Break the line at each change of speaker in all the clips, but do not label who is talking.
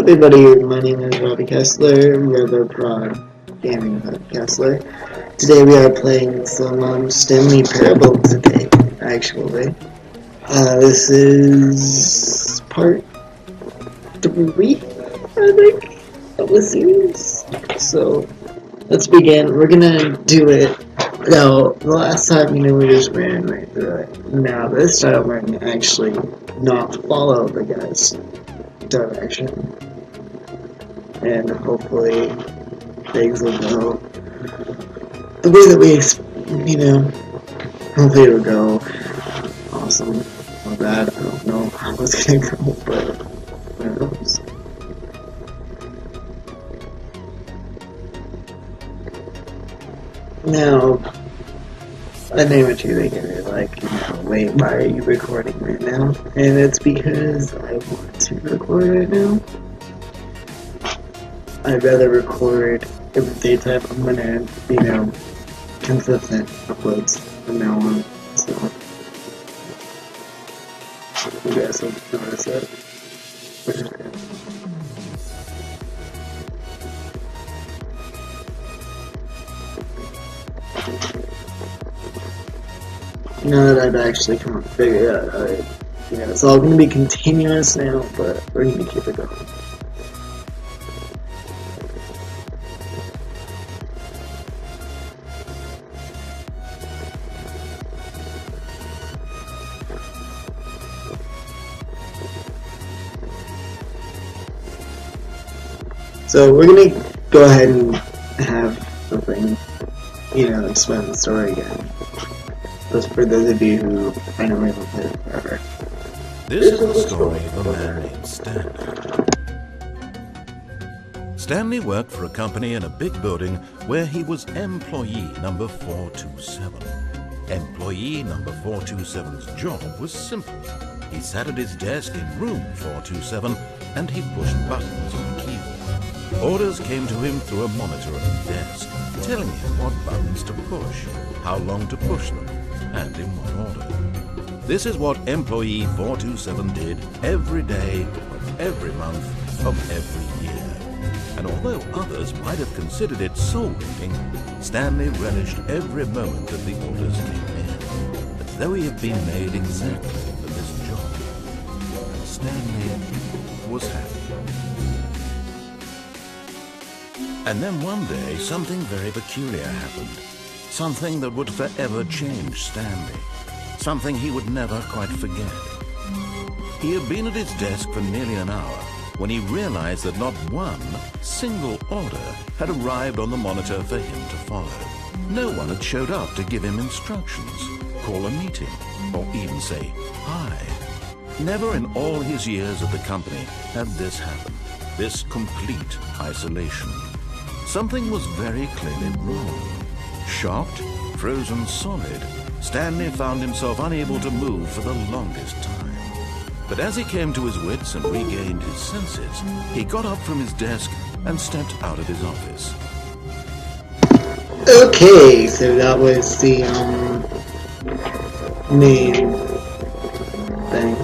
everybody? My name is Robbie Kessler, RoboProd Gaming Kessler. Today we are playing some Stanley Parable today, actually. This is part 3, I think, of the series. So, let's begin. We're gonna do it. No, the last time, we just ran right through it. Now, this time we're gonna actually not follow the guy's direction. And hopefully things will go the way that we, hopefully it'll go awesome or bad. I don't know how it's gonna go, but who knows. Now, I know what you're thinking, like, wait, why are you recording right now? And it's because I want to record right now. I'd rather record every daytime. I'm gonna, consistent uploads from now on. So, you guys will notice that. Now that I've actually come up figure out, it's all gonna be continuous now, but we're gonna keep it going. So we're gonna go ahead and have something, explain the story again. Just for those of you who I know haven't played it forever.
This is the story of a man named Stanley. Stanley worked for a company in a big building where he was employee number 427. Employee number 427's job was simple. He sat at his desk in room 427 and he pushed buttons on the keyboard. Orders came to him through a monitor at his desk, telling him what buttons to push, how long to push them, and in what order. This is what employee 427 did every day of every month of every year. And although others might have considered it soul-breaking, Stanley relished every moment that the orders came in, as though he had been made exactly for this job. Stanley was happy. And then one day, something very peculiar happened. Something that would forever change Stanley. Something he would never quite forget. He had been at his desk for nearly an hour when he realized that not one single order had arrived on the monitor for him to follow. No one had showed up to give him instructions, call a meeting, or even say hi. Never in all his years at the company had this happened. This complete isolation. Something was very clearly wrong. Shocked, frozen solid, Stanley found himself unable to move for the longest time. But as he came to his wits and regained his senses, he got up from his desk and stepped out of his office.
Okay, so that was the, main thing.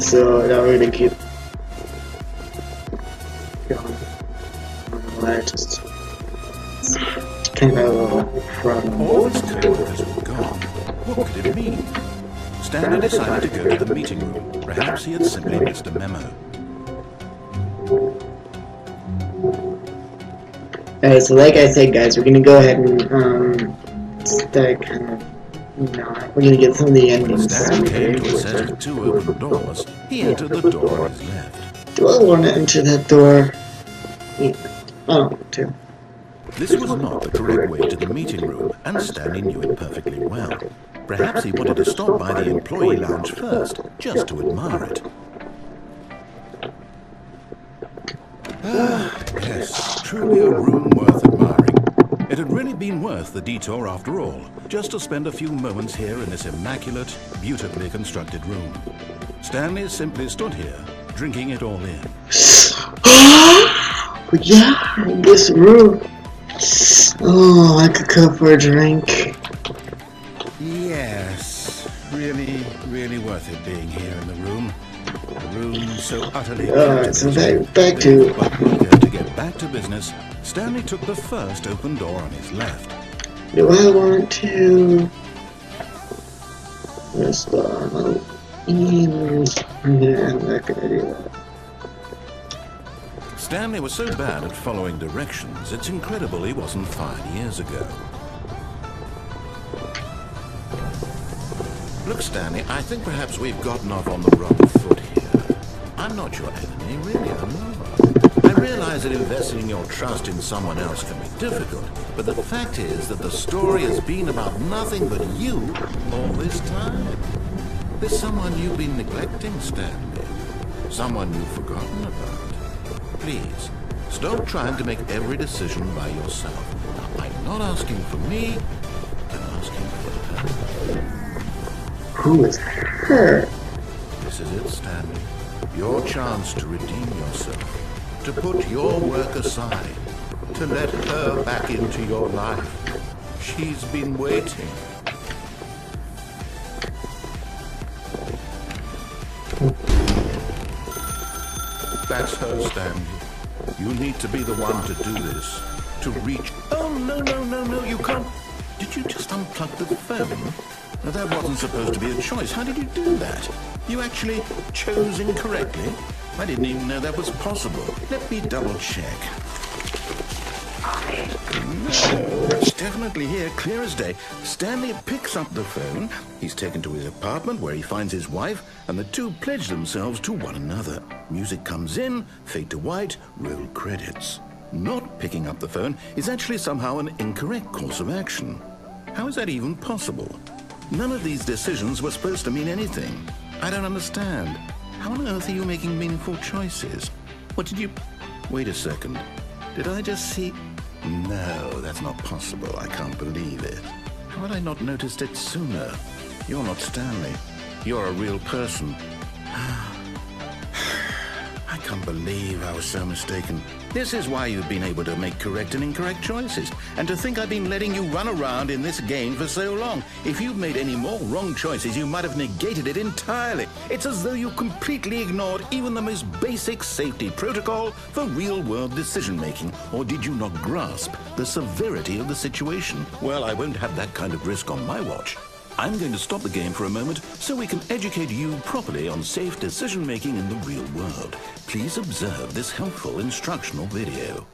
So now we're gonna keep going. I just kind of from
all his coworkers were gone. What could it mean? Stanley decided to go to the meeting room. Perhaps he had simply missed a memo.
Alright, so like I said, guys, we're gonna go ahead and start kind of we're gonna get some of the endings.
Stanley came to a set of 2 open doors. He entered the door on his left.
Do I want to enter that door? Yeah. Oh, 2.
This was not the correct way to the meeting room, and Stanley knew it perfectly well. Perhaps he wanted to stop by the employee lounge first, just to admire it. Yes, truly a room worth admiring. It had really been worth the detour after all, just to spend a few moments here in this immaculate, beautifully constructed room. Stanley simply stood here, drinking it all in.
Yeah, this room. Oh, I could go for a drink.
Yes, really worth it being here in the room. The room so utterly
Alright, so back to...
But eager to get back to business, Stanley took the first open door on his left.
Do I want to... Restore... Yeah, I'm not gonna do that.
Stanley was so bad at following directions, it's incredible he wasn't 5 years ago. Look, Stanley, I think perhaps we've gotten off on the wrong foot here. I'm not your enemy, really, I'm not. I realize that investing your trust in someone else can be difficult, but the fact is that the story has been about nothing but you all this time. There's someone you've been neglecting, Stanley. Someone you've forgotten about. Please, stop trying to make every decision by yourself. Now, I'm not asking for me, I'm asking for her.
Who is her?
This is it, Stanley. Your chance to redeem yourself. To put your work aside. To let her back into your life. She's been waiting. That's her, Stanley. You need to be the one to do this. To reach... Oh, no, you can't... Did you just unplug the phone? Now, that wasn't supposed to be a choice. How did you do that? You actually chose incorrectly? I didn't even know that was possible. Let me double check. No, it's definitely here, clear as day. Stanley picks up the phone. He's taken to his apartment where he finds his wife, and the two pledge themselves to one another. Music comes in, fade to white, roll credits. Not picking up the phone is actually somehow an incorrect course of action. How is that even possible? None of these decisions were supposed to mean anything. I don't understand. How on earth are you making meaningful choices? What did you... Wait a second. Did I just see... No, that's not possible. I can't believe it. How had I not noticed it sooner? You're not Stanley. You're a real person. I can't believe I was so mistaken. This is why you've been able to make correct and incorrect choices. And to think I've been letting you run around in this game for so long. If you'd made any more wrong choices, you might have negated it entirely. It's as though you completely ignored even the most basic safety protocol for real-world decision-making. Or did you not grasp the severity of the situation? Well, I won't have that kind of risk on my watch. I'm going to stop the game for a moment so we can educate you properly on safe decision-making in the real world. Please observe this helpful instructional video.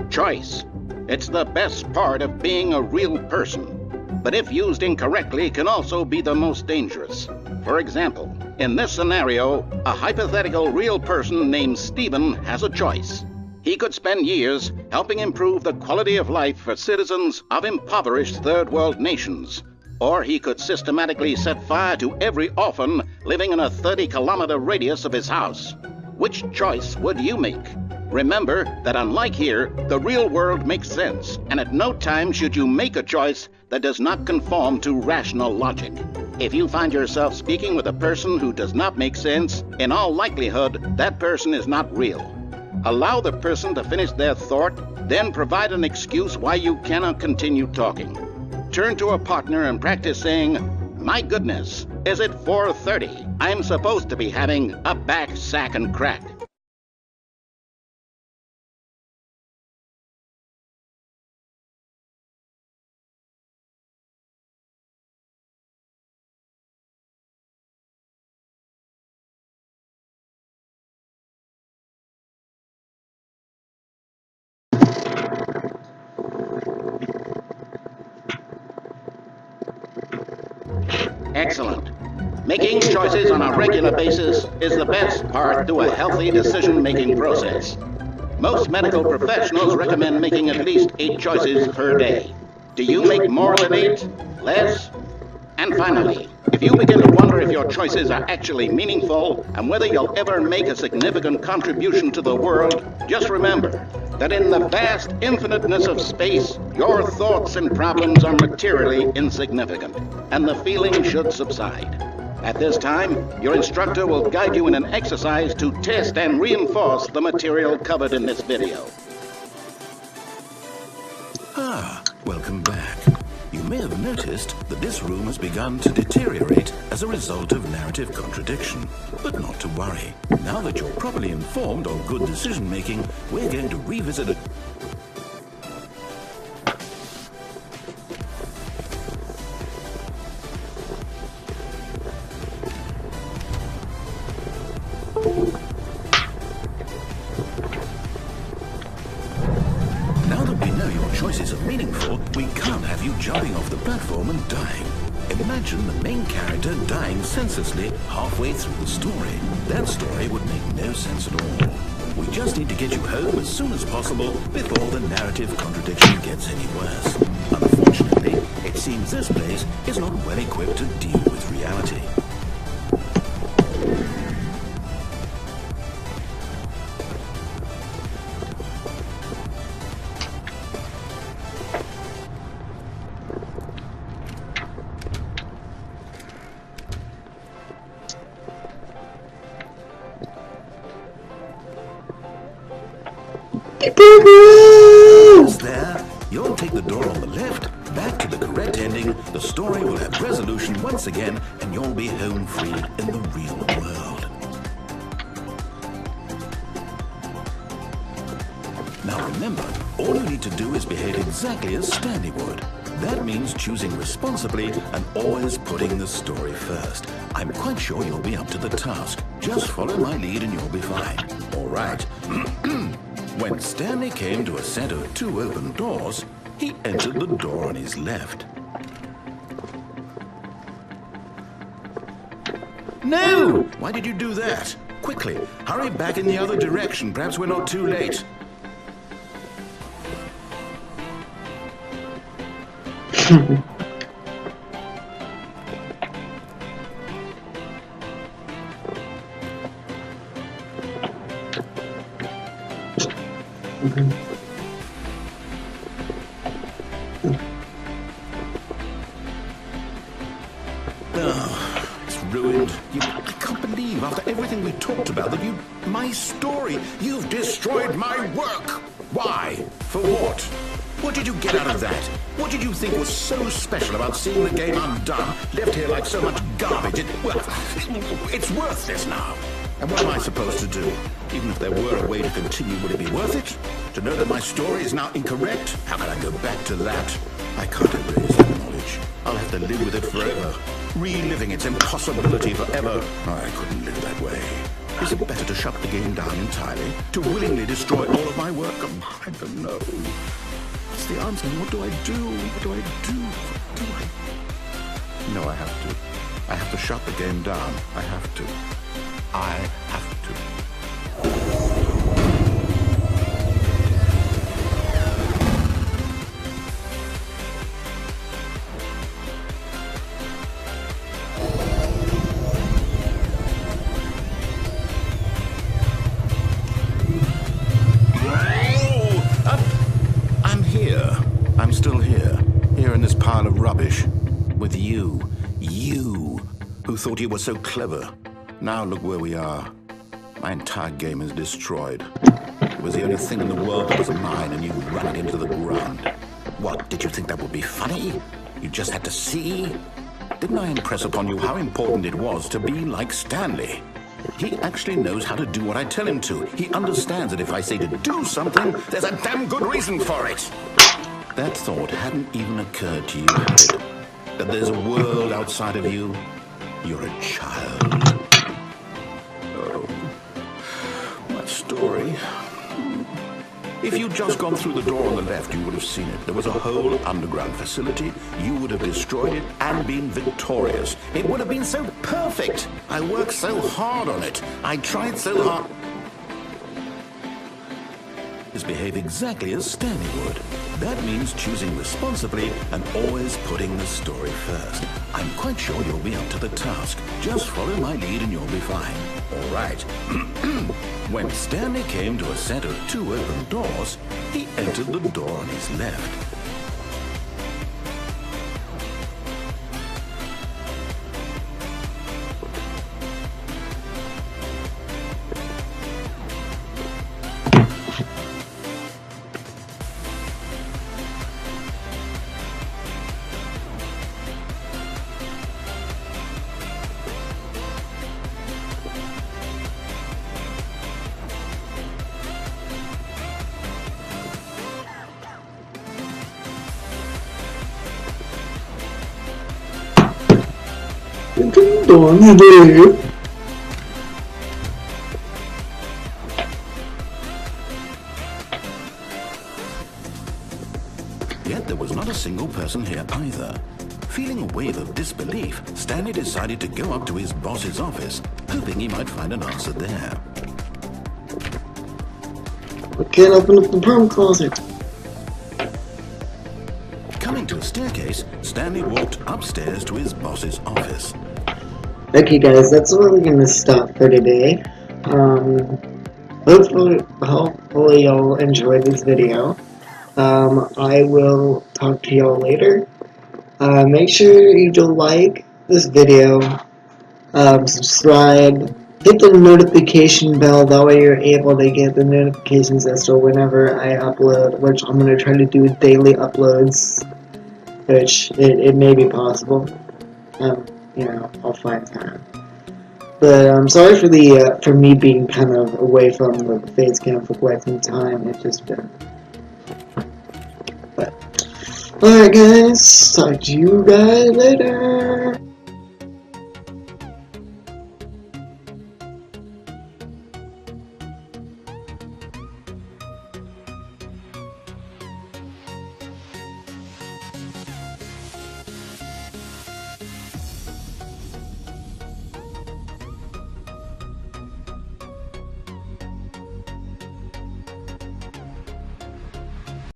Choice. It's the best part of being a real person. But if used incorrectly, can also be the most dangerous. For example, in this scenario, a hypothetical real person named Stephen has a choice. He could spend years helping improve the quality of life for citizens of impoverished third world nations. Or he could systematically set fire to every orphan living in a 30-kilometer radius of his house. Which choice would you make? Remember that unlike here, the real world makes sense, and at no time should you make a choice that does not conform to rational logic. If you find yourself speaking with a person who does not make sense, in all likelihood, that person is not real. Allow the person to finish their thought, then provide an excuse why you cannot continue talking. Turn to a partner and practice saying, "My goodness, is it 4:30? I'm supposed to be having a back, sack, and crack." Excellent. Making choices on a regular basis is the best part to a healthy decision-making process. Most medical professionals recommend making at least 8 choices per day. Do you make more than 8? Less? And finally, if you begin to wonder if your choices are actually meaningful and whether you'll ever make a significant contribution to the world, just remember that in the vast infiniteness of space, your thoughts and problems are materially insignificant, and the feeling should subside. At this time, your instructor will guide you in an exercise to test and reinforce the material covered in this video.
Welcome back. You missed have noticed that this room has begun to deteriorate as a result of narrative contradiction. But not to worry. Now that you're properly informed on good decision-making, we're going to revisit it. Now that we know your choices are meaningful, we can't have you jumping off the platform and dying. Imagine the main character dying senselessly halfway through the story. That story would make no sense at all. We just need to get you home as soon as possible before the narrative contradiction gets any worse. Unfortunately, it seems this place is not well equipped to deal with reality. There, you'll take the door on the left, back to the correct ending, the story will have resolution once again, and you'll be home free in the real world. Now remember, all you need to do is behave exactly as Stanley would. That means choosing responsibly and always putting the story first. I'm quite sure you'll be up to the task. Just follow my lead and you'll be fine. All right. When Stanley came to a set of 2 open doors, he entered the door on his left. No! Why did you do that? Quickly, hurry back in the other direction. Perhaps we're not too late. Oh, it's ruined. I can't believe, after everything we talked about, that my story, you've destroyed my work. Why? For what? What did you get out of that? What did you think was so special about seeing the game undone, left here like so much garbage? It's worthless now. And what am I supposed to do? Even if there were a way to continue, would it be worth it? To know that my story is now incorrect? How can I go back to that? I can't erase that knowledge. I'll have to live with it forever, reliving its impossibility forever. I couldn't live that way. Is it better to shut the game down entirely? To willingly destroy all of my work? I don't know. What's the answer? What do I do? What do I do? What do I... No, I have to. I have to shut the game down. I have to. I have to. I'm here. I'm still here. Here in this pile of rubbish. With you. You, who thought you were so clever. Now look where we are. My entire game is destroyed. It was the only thing in the world that was mine, and you ran it into the ground. What, did you think that would be funny? You just had to see? Didn't I impress upon you how important it was to be like Stanley? He actually knows how to do what I tell him to. He understands that if I say to do something, there's a damn good reason for it. That thought hadn't even occurred to you, had it? That there's a world outside of you? You're a child. Oh, my story. If you'd just gone through the door on the left, you would have seen it. There was a whole underground facility. You would have destroyed it and been victorious. It would have been so perfect. I worked so hard on it. I tried so hard. Behave exactly as Stanley would. That means choosing responsibly and always putting the story first. I'm quite sure you'll be up to the task. Just follow my lead and you'll be fine. All right. When Stanley came to a set of 2 open doors, he entered the door on his left.
You can dance there.
Yet there was not a single person here either. Feeling a wave of disbelief, Stanley decided to go up to his boss's office, hoping he might find an answer there.
I can't open up the broom closet.
Coming to a staircase, Stanley walked upstairs to his boss's office.
Okay guys, that's where we're gonna stop for today. Hopefully y'all enjoyed this video. I will talk to y'all later. Make sure you do like this video, subscribe, hit the notification bell, that way you're able to get the notifications as to whenever I upload, which I'm going to try to do daily uploads, which it may be possible. You know, I'll find time. But I'm sorry for for me being kind of away from the face cam for quite some time. It's just been. But alright guys, talk to you guys later.